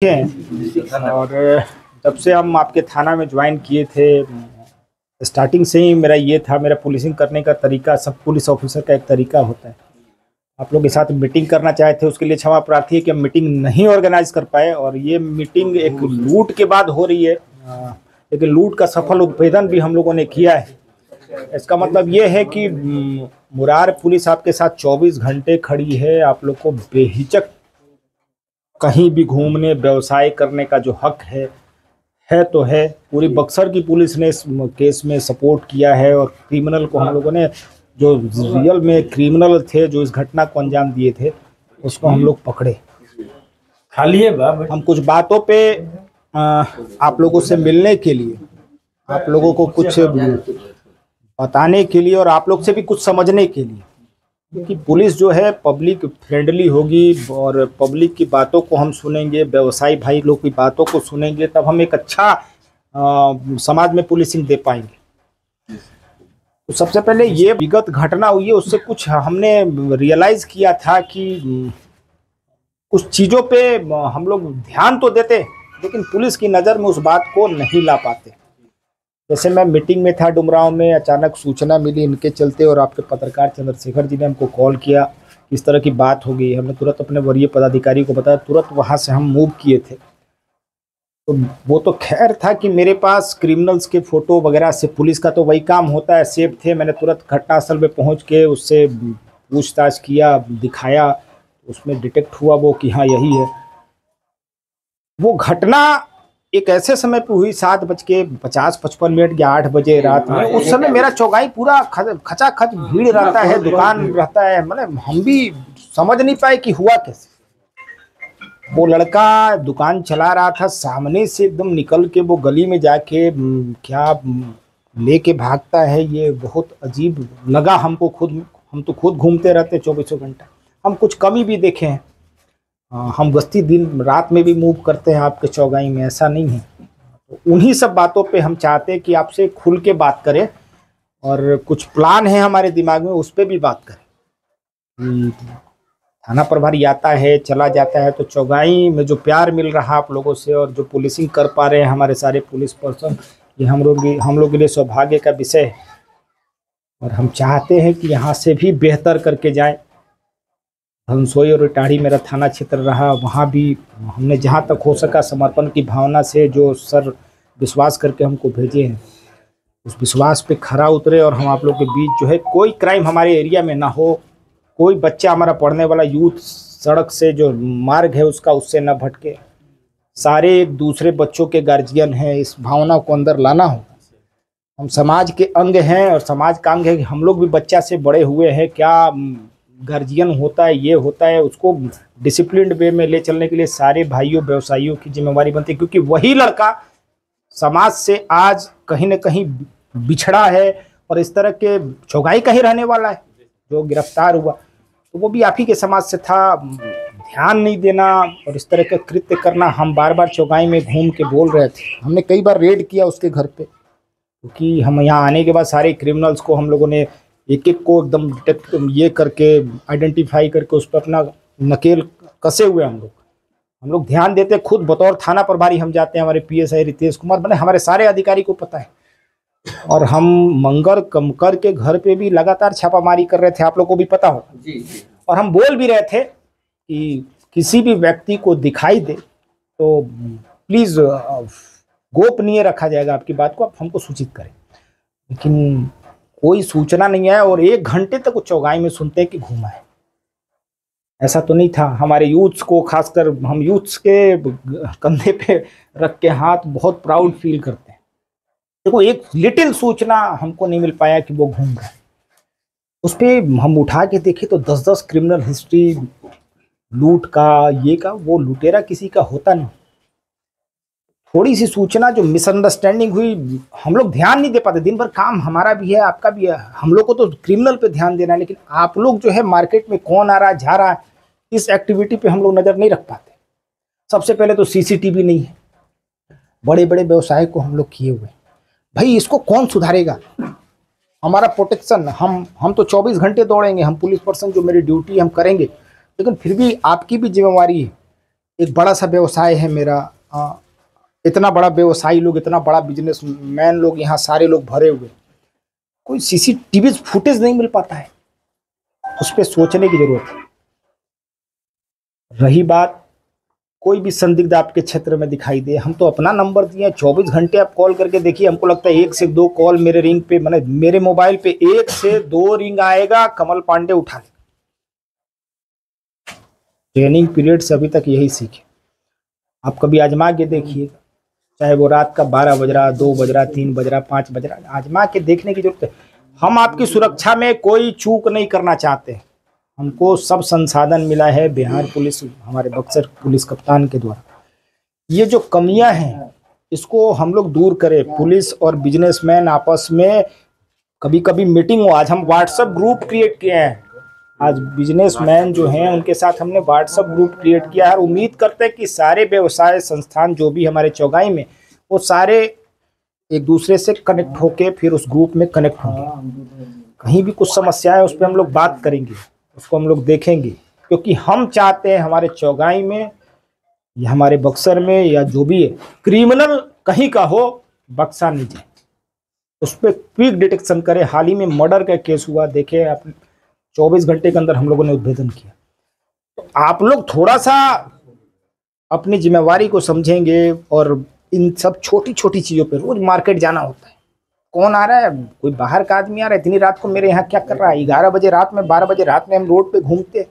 हैं। और जब से हम आपके थाना में ज्वाइन किए थे, स्टार्टिंग से ही मेरा ये था, मेरा पुलिसिंग करने का तरीका सब पुलिस ऑफिसर का एक तरीका होता है। आप लोग के साथ मीटिंग करना चाहे थे, उसके लिए क्षमा प्रार्थी है कि हम मीटिंग नहीं ऑर्गेनाइज कर पाए। और ये मीटिंग एक लूट के बाद हो रही है, लेकिन लूट का सफल उद्भेदन भी हम लोगों ने किया है। इसका मतलब ये है कि मुरार पुलिस आपके साथ 24 घंटे खड़ी है। आप लोग को बेहिचक कहीं भी घूमने व्यवसाय करने का जो हक है तो है। पूरी बक्सर की पुलिस ने इस केस में सपोर्ट किया है और क्रिमिनल को हम लोगों ने, जो रियल में क्रिमिनल थे जो इस घटना को अंजाम दिए थे, उसको हम लोग पकड़े। खाली है हम कुछ बातों पे आप लोगों से मिलने के लिए, आप लोगों को कुछ बताने के लिए और आप लोग से भी कुछ समझने के लिए, क्योंकि पुलिस जो है पब्लिक फ्रेंडली होगी और पब्लिक की बातों को हम सुनेंगे, व्यवसायी भाई लोग की बातों को सुनेंगे, तब हम एक अच्छा समाज में पुलिसिंग दे पाएंगे। तो सबसे पहले ये विगत घटना हुई है, उससे कुछ हमने रियलाइज किया था कि कुछ चीज़ों पे हम लोग ध्यान तो देते, लेकिन पुलिस की नज़र में उस बात को नहीं ला पाते। जैसे मैं मीटिंग में था डुमरांव में, अचानक सूचना मिली इनके चलते और आपके पत्रकार चंद्रशेखर जी ने हमको कॉल किया, इस तरह की बात हो गई। हमने तुरंत अपने वरीय पदाधिकारी को बताया, तुरंत वहाँ से हम मूव किए थे। तो वो तो खैर था कि मेरे पास क्रिमिनल्स के फ़ोटो वगैरह से, पुलिस का तो वही काम होता है, सेफ थे। मैंने तुरंत घटनास्थल में पहुँच के उससे पूछताछ किया, दिखाया, उसमें डिटेक्ट हुआ वो कि हाँ यही है। वो घटना एक ऐसे समय पे हुई 7:50-55 या 8 बजे रात में। उस समय मेरा चौगाई पूरा खचाखच भीड़ रहता है, दुकान रहता है, मतलब हम भी समझ नहीं पाए कि हुआ कैसे। वो लड़का दुकान चला रहा था, सामने से एकदम निकल के वो गली में जाके क्या लेके भागता है, ये बहुत अजीब लगा हमको खुद। हम तो खुद घूमते रहते 24 घंटा, हम कुछ कमी भी देखे हैं। हम गश्ती दिन रात में भी मूव करते हैं आपके चौगाई में, ऐसा नहीं है। तो उन्हीं सब बातों पे हम चाहते हैं कि आपसे खुल के बात करें और कुछ प्लान है हमारे दिमाग में, उस पर भी बात करें। थाना प्रभारी आता है चला जाता है, तो चौगाई में जो प्यार मिल रहा आप लोगों से और जो पुलिसिंग कर पा रहे हैं हमारे सारे पुलिस पर्सन, ये हम लोग के लिए सौभाग्य का विषय है। और हम चाहते हैं कि यहाँ से भी बेहतर करके जाएं। धनसोई और इटाढ़ी मेरा थाना क्षेत्र रहा, वहाँ भी हमने जहाँ तक हो सका समर्पण की भावना से, जो सर विश्वास करके हमको भेजे हैं उस विश्वास पे खरा उतरे। और हम आप लोग के बीच जो है कोई क्राइम हमारे एरिया में ना हो, कोई बच्चा हमारा पढ़ने वाला यूथ सड़क से जो मार्ग है उसका उससे ना भटके। सारे एक दूसरे बच्चों के गार्जियन हैं, इस भावना को अंदर लाना हो। हम समाज के अंग हैं और समाज का अंग है कि हम लोग भी बच्चा से बड़े हुए हैं। क्या गार्जियन होता है, ये होता है, उसको डिसिप्लिन्ड वे में ले चलने के लिए सारे भाइयों व्यवसायियों की जिम्मेवारी बनती है, क्योंकि वही लड़का समाज से आज कहीं ना कहीं बिछड़ा है और इस तरह के चौगाई का ही रहने वाला है जो गिरफ्तार हुआ। तो वो भी आप ही के समाज से था। ध्यान नहीं देना और इस तरह का कृत्य करना, हम बार बार चौगाई में घूम के बोल रहे थे। हमने कई बार रेड किया उसके घर पे, क्योंकि हम यहाँ आने के बाद सारे क्रिमिनल्स को हम लोगों ने एक एक को एकदम डिटेक्ट ये करके आइडेंटिफाई करके उस पर अपना नकेल कसे हुए हम लोग ध्यान देते। खुद बतौर थाना प्रभारी हम जाते हैं, हमारे PSI रितेश कुमार बने, हमारे सारे अधिकारी को पता है। और हम मंगर कमकर के घर पे भी लगातार छापामारी कर रहे थे, आप लोग को भी पता होगा जी। और हम बोल भी रहे थे कि किसी भी व्यक्ति को दिखाई दे तो प्लीज़ गोपनीय रखा जाएगा, आपकी बात को आप हमको सूचित करें। लेकिन कोई सूचना नहीं आया और 1 घंटे तक वो चौगाई में सुनते हैं कि घूमा है। ऐसा तो नहीं था। हमारे यूथ्स को, खासकर हम यूथ्स के कंधे पे रख के हाथ बहुत प्राउड फील करते हैं। देखो, एक लिटिल सूचना हमको नहीं मिल पाया कि वो घूम रहा है। उस पर हम उठा के देखे तो 10-10 क्रिमिनल हिस्ट्री, लूट का, ये का, वो लुटेरा किसी का होता नहीं। थोड़ी सी सूचना जो मिसअंडरस्टैंडिंग हुई, हम लोग ध्यान नहीं दे पाते। दिन भर काम हमारा भी है, आपका भी है, हम लोग को तो क्रिमिनल पे ध्यान देना है, लेकिन आप लोग जो है मार्केट में कौन आ रहा है जा रहा है, इस एक्टिविटी पे हम लोग नज़र नहीं रख पाते। सबसे पहले तो CCTV नहीं है, बड़े बड़े व्यवसाय को हम लोग किए हुए। भाई इसको कौन सुधारेगा? हमारा प्रोटेक्शन, हम तो 24 घंटे दौड़ेंगे, हम पुलिस पर्सन जो मेरी ड्यूटी हम करेंगे, लेकिन फिर भी आपकी भी जिम्मेवारी है एक बड़ा सा व्यवसाय है मेरा, इतना बड़ा व्यवसायी लोग, इतना बड़ा बिजनेसमैन लोग, यहाँ सारे लोग भरे हुए, कोई सीसीटीवी फुटेज नहीं मिल पाता है। उस पर सोचने की जरूरत है। रही बात कोई भी संदिग्ध आपके क्षेत्र में दिखाई दे, हम तो अपना नंबर दिए, 24 घंटे आप कॉल करके देखिए। हमको लगता है 1 से 2 कॉल मेरे रिंग पे, मैंने मेरे मोबाइल पे 1 से 2 रिंग आएगा, कमल पांडे उठा ले। ट्रेनिंग पीरियड से अभी तक यही सीखे। आप कभी आजमा के देखिएगा, चाहे वो रात का 12 बज रहा, 2 बज रहा, 3 बज रहा, 5 बज रहा, आजमा के देखने की जरूरत है। हम आपकी सुरक्षा में कोई चूक नहीं करना चाहते। हमको सब संसाधन मिला है बिहार पुलिस, हमारे बक्सर पुलिस कप्तान के द्वारा। ये जो कमियां हैं इसको हम लोग दूर करें। पुलिस और बिजनेसमैन आपस में कभी कभी मीटिंग हो। आज हम व्हाट्सएप ग्रुप क्रिएट किए हैं। आज बिजनेसमैन जो हैं उनके साथ हमने व्हाट्सएप ग्रुप क्रिएट किया है और उम्मीद करते हैं कि सारे व्यवसाय संस्थान जो भी हमारे चौगाई में, वो सारे एक दूसरे से कनेक्ट होके फिर उस ग्रुप में कनेक्ट होंगे। कहीं भी कुछ समस्या है उस पर हम लोग बात करेंगे, उसको हम लोग देखेंगे, क्योंकि हम चाहते हैं हमारे चौगाई में या हमारे बक्सर में या जो भी है, क्रिमिनल कहीं का हो बक्सा नहीं जाए, उस पर क्विक डिटेक्शन करें। हाल ही में मर्डर का केस हुआ, देखे आप, 24 घंटे के अंदर हम लोगों ने उद्भेदन किया। तो आप लोग थोड़ा सा अपनी जिम्मेवारी को समझेंगे और इन सब छोटी छोटी चीज़ों पे, रोज मार्केट जाना होता है, कौन आ रहा है, कोई बाहर का आदमी आ रहा है, इतनी रात को मेरे यहाँ क्या कर रहा है, 11 बजे रात में, 12 बजे रात में हम रोड पे घूमते,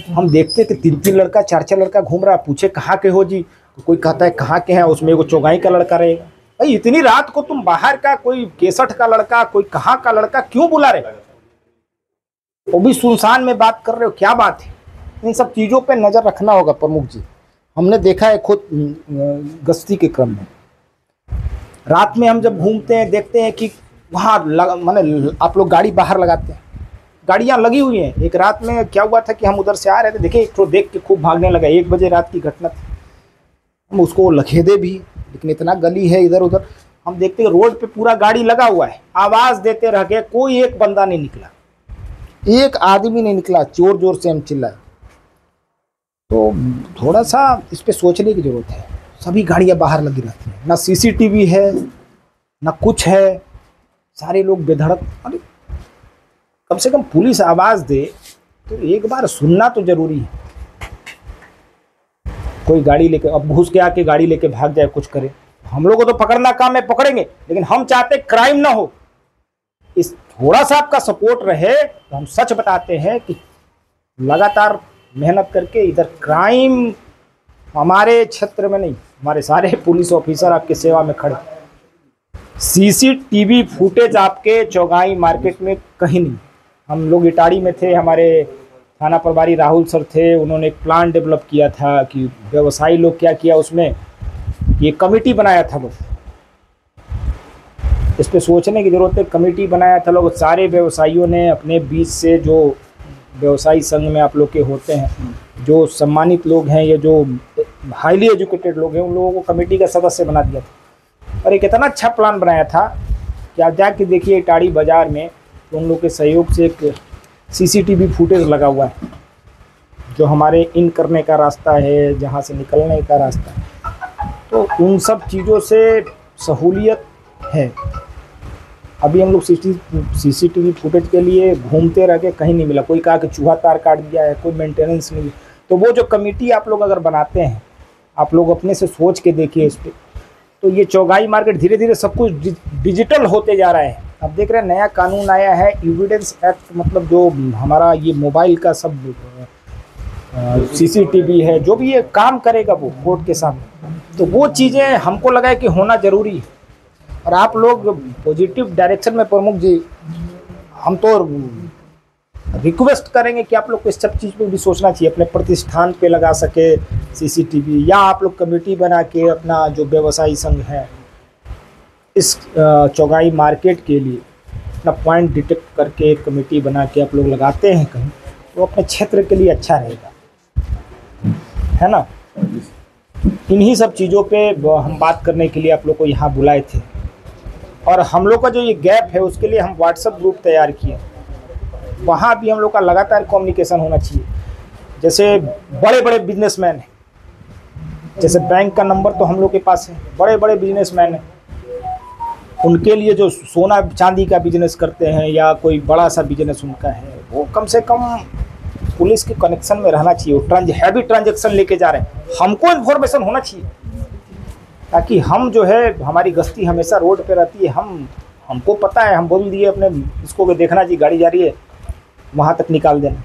हम देखते कि 3-3 लड़का 4-4 लड़का घूम रहा है। पूछे कहाँ के हो जी, तो कोई कहता है कहाँ के हैं, उसमें एगो चौगाई का लड़का रहेगा। भाई इतनी रात को तुम बाहर का, कोई 61 का लड़का, कोई कहाँ का लड़का क्यों बुला रहे, वो भी सुनसान में बात कर रहे हो, क्या बात है। इन सब चीज़ों पे नज़र रखना होगा प्रमुख जी। हमने देखा है खुद गश्ती के क्रम में, रात में हम जब घूमते हैं देखते हैं कि वहाँ माने आप लोग गाड़ी बाहर लगाते हैं, गाड़ियाँ लगी हुई हैं। एक रात में क्या हुआ था कि हम उधर से आ रहे थे, देखे एक तो देख के खूब भागने लगा। 1 बजे रात की घटना थी। हम उसको लखेदे भी, लेकिन इतना गली है इधर उधर, हम देखते रोड पे पूरा गाड़ी लगा हुआ है, आवाज़ देते रह गए, कोई एक बंदा नहीं निकला, एक आदमी नहीं निकला। जोर जोर से हम चिल्लाए। तो थोड़ा सा इस पर सोचने की जरूरत है। सभी गाड़ियाँ बाहर लगी रहती हैं, ना सीसीटीवी है ना कुछ है, सारे लोग बेधड़क। अरे कम से कम पुलिस आवाज़ दे तो एक बार सुनना तो जरूरी है। कोई गाड़ी लेके अब घुस के आके गाड़ी लेके भाग जाए, कुछ करे, हम लोग को तो पकड़ना काम है, पकड़ेंगे, लेकिन हम चाहते क्राइम ना हो। इस थोड़ा सा आपका सपोर्ट रहे तो हम सच बताते हैं कि लगातार मेहनत करके इधर क्राइम हमारे क्षेत्र में नहीं, हमारे सारे पुलिस ऑफिसर आपके सेवा में खड़े। सीसीटीवी फुटेज आपके चौगाई मार्केट में कहीं नहीं। हम लोग इटाड़ी में थे, हमारे थाना प्रभारी राहुल सर थे, उन्होंने एक प्लान डेवलप किया था कि व्यवसायी लोग क्या किया, उसमें ये कमेटी बनाया था लोग, इस पे सोचने की जरूरत है। कमेटी बनाया था लोग, सारे व्यवसायियों ने अपने बीच से, जो व्यवसायी संघ में आप लोग के होते हैं, जो सम्मानित लोग हैं या जो हाईली एजुकेटेड लोग हैं, उन लोगों को कमेटी का सदस्य बना दिया था। और एक इतना अच्छा प्लान बनाया था कि आप जाके देखिए इटाड़ी बाज़ार में, तो उन लोग के सहयोग से एक सीसीटीवी फुटेज लगा हुआ है, जो हमारे इन करने का रास्ता है, जहाँ से निकलने का रास्ता है। तो उन सब चीज़ों से सहूलियत है। अभी हम लोग सीसीटीवी फुटेज के लिए घूमते रह के कहीं नहीं मिला। कोई कहा कि चूहा तार काट दिया है, कोई मेंटेनेंस नहीं। तो वो जो कमेटी आप लोग अगर बनाते हैं, आप लोग अपने से सोच के देखिए इस पर, तो ये चौगाई मार्केट धीरे धीरे सब कुछ डिजिटल होते जा रहा है। अब देख रहे हैं नया कानून आया है, एविडेंस एक्ट, मतलब जो हमारा ये मोबाइल का सब सीसीटीवी है, जो भी ये काम करेगा वो कोर्ट के सामने, तो वो चीज़ें हमको लगा है कि होना ज़रूरी है। और आप लोग पॉजिटिव डायरेक्शन में प्रमुख जी, हम तो रिक्वेस्ट करेंगे कि आप लोग को इस सब चीज़ पे भी सोचना चाहिए, अपने प्रतिष्ठान पे लगा सके सीसीटीवी, या आप लोग कमेटी बना के अपना जो व्यवसायी संघ है इस चौगाई मार्केट के लिए अपना पॉइंट डिटेक्ट करके एक कमेटी बना के आप लोग लगाते हैं कहीं, तो अपने क्षेत्र के लिए अच्छा रहेगा, है ना। इन्हीं सब चीज़ों पे हम बात करने के लिए आप लोग को यहाँ बुलाए थे। और हम लोग का जो ये गैप है उसके लिए हम व्हाट्सएप ग्रुप तैयार किए, वहाँ भी हम लोग का लगातार कम्युनिकेशन होना चाहिए। जैसे बड़े बड़े बिजनेसमैन हैं, जैसे बैंक का नंबर तो हम लोग के पास है, बड़े बड़े बिजनेसमैन हैं, उनके लिए जो सोना चांदी का बिजनेस करते हैं या कोई बड़ा सा बिजनेस उनका है, वो कम से कम पुलिस के कनेक्शन में रहना चाहिए। वो हैवी ट्रांजैक्शन लेके जा रहे हैं, हमको इन्फॉर्मेशन होना चाहिए, ताकि हम जो है, हमारी गश्ती हमेशा रोड पे रहती है, हमको पता है, हम बोल दिए अपने इसको कि देखना जी गाड़ी जा रही है, वहाँ तक निकाल देना।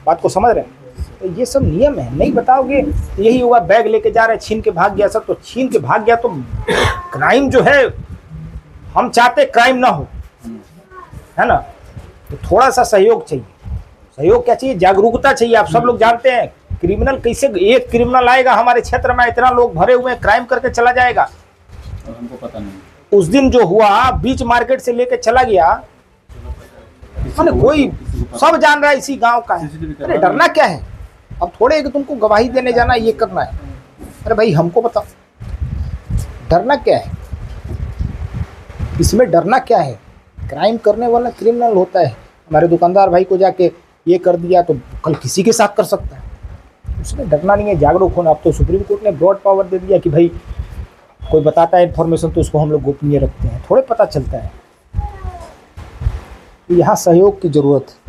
बात को समझ रहे हैं? तो ये सब नियम है, नहीं बताओगे तो यही होगा, बैग लेके जा रहे हैं, छीन के भाग गया सब, तो छीन के भाग गया तो क्राइम जो है, हम चाहते क्राइम ना हो, है ना? तो थोड़ा सा सहयोग चाहिए। सहयोग क्या चाहिए? जागरूकता चाहिए। आप सब लोग जानते हैं क्रिमिनल कैसे, एक क्रिमिनल आएगा हमारे क्षेत्र में, इतना लोग भरे हुए हैं, क्राइम करके चला जाएगा, और हमको पता नहीं। उस दिन जो हुआ बीच मार्केट से लेके चला गया, मैंने कोई सब जान रहा है इसी गांव का है। अरे डरना क्या है? अब थोड़े कि तुमको गवाही देने जाना है, ये करना है। अरे भाई हमको बताओ, डरना क्या है? इसमें डरना क्या है? क्राइम करने वाला क्रिमिनल होता है। हमारे दुकानदार भाई को जाके ये कर दिया तो कल किसी के साथ कर सकता है, उसमें डरना नहीं है, जागरूक होना। अब तो सुप्रीम कोर्ट ने ब्रॉड पावर दे दिया कि भाई कोई बताता है इन्फॉर्मेशन तो उसको हम लोग गोपनीय रखते हैं, थोड़े पता चलता है। यहाँ सहयोग की जरूरत है।